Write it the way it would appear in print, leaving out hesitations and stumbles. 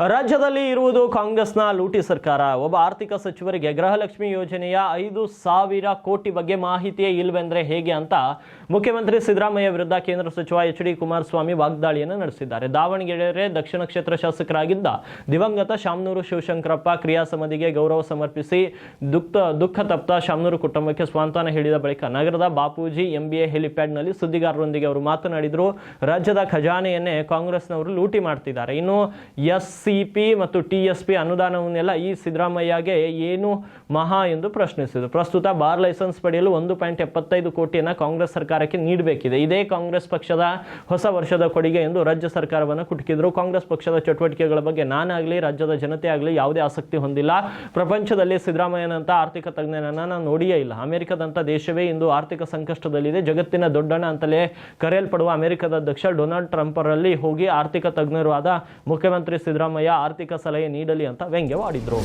ರಾಜ್ಯದಲ್ಲಿ ಇರುವುದು ಕಾಂಗ್ರೆಸ್ನ ಲೂಟಿ ಸರ್ಕಾರ. ಒಬ್ಬ ಆರ್ಥಿಕ ಸಚಿವರಿಗೆ ಗೃಹಲಕ್ಷ್ಮಿ ಯೋಜನೆಯ 5,000 ಕೋಟಿ ಬಗ್ಗೆ ಮಾಹಿತಿಯೇ ಇಲ್ವೆಂದ್ರೆ ಹೇಗೆ ಅಂತ ಮುಖ್ಯಮಂತ್ರಿ ಸಿದ್ದರಾಮಯ್ಯ ವಿರುದ್ಧ ಕೇಂದ್ರ ಸಚಿವ ಎಚ್.ಡಿ. ಕುಮಾರಸ್ವಾಮಿ ವಾಗ್ದಾಳಿಯನ್ನು ನಡೆಸಿದ್ದಾರೆ. ದಾವಣಗೆರೆ ದಕ್ಷಿಣ ಕ್ಷೇತ್ರ ಶಾಸಕರಾಗಿದ್ದ ದಿವಂಗತ ಶಾಮನೂರು ಶಿವಶಂಕರಪ್ಪ ಕ್ರಿಯಾ ಸಮಿತಿಗೆ ಗೌರವ ಸಮರ್ಪಿಸಿ ದುಃಖ ತಪ್ತ ಶಾಮನೂರು ಕುಟುಂಬಕ್ಕೆ ಸ್ವಾಂತನ ಹೇಳಿದ ಬಳಿಕ ನಗರದ ಬಾಪೂಜಿ MBA ಹೆಲಿಪ್ಯಾಡ್ನಲ್ಲಿ ಸುದ್ದಿಗಾರರೊಂದಿಗೆ ಅವರು ಮಾತನಾಡಿದರು. ರಾಜ್ಯದ ಖಜಾನೆಯನ್ನೇ ಕಾಂಗ್ರೆಸ್ನವರು ಲೂಟಿ ಮಾಡ್ತಿದ್ದಾರೆ. ಇನ್ನು SCP ಮತ್ತು TSP ಅನುದಾನವನ್ನೆಲ್ಲ ಈ ಸಿದ್ದರಾಮಯ್ಯಗೆ ಏನು ಮಹಾ ಎಂದು ಪ್ರಶ್ನಿಸಿದರು. ಪ್ರಸ್ತುತ ಬಾರ್ ಲೈಸೆನ್ಸ್ ಪಡೆಯಲು 1.75 ಕೋಟಿಯನ್ನು ಕಾಂಗ್ರೆಸ್ ಸರ್ಕಾರಕ್ಕೆ ನೀಡಬೇಕಿದೆ. ಇದೇ ಕಾಂಗ್ರೆಸ್ ಪಕ್ಷದ ಹೊಸ ವರ್ಷದ ಕೊಡುಗೆ ಎಂದು ರಾಜ್ಯ ಸರ್ಕಾರವನ್ನು ಕುಟುಕಿದರು. ಕಾಂಗ್ರೆಸ್ ಪಕ್ಷದ ಚಟುವಟಿಕೆಗಳ ಬಗ್ಗೆ ನಾನಾಗಲಿ ರಾಜ್ಯದ ಜನತೆ ಆಗಲಿ ಯಾವುದೇ ಆಸಕ್ತಿ ಹೊಂದಿಲ್ಲ. ಪ್ರಪಂಚದಲ್ಲಿ ಸಿದ್ದರಾಮಯ್ಯನಂತ ಆರ್ಥಿಕ ತಜ್ಞನನ್ನು ನಾನು ನೋಡಿಯೇ ಇಲ್ಲ. ಅಮೆರಿಕದಂಥ ದೇಶವೇ ಇಂದು ಆರ್ಥಿಕ ಸಂಕಷ್ಟದಲ್ಲಿದೆ. ಜಗತ್ತಿನ ದೊಡ್ಡಣ್ಣ ಅಂತಲೇ ಕರೆಯಲ್ಪಡುವ ಅಮೆರಿಕದ ಅಧ್ಯಕ್ಷ ಡೊನಾಲ್ಡ್ ಟ್ರಂಪ್ ರಲ್ಲಿ ಹೋಗಿ ಆರ್ಥಿಕ ತಜ್ಞರು ಆದ ಮುಖ್ಯಮಂತ್ರಿ ಸಿದ್ದರಾಮಯ್ಯ ಆರ್ಥಿಕ ಸಲಹೆ ನೀಡಲಿ ಅಂತ ವ್ಯಂಗ್ಯವಾಡಿದ್ರು.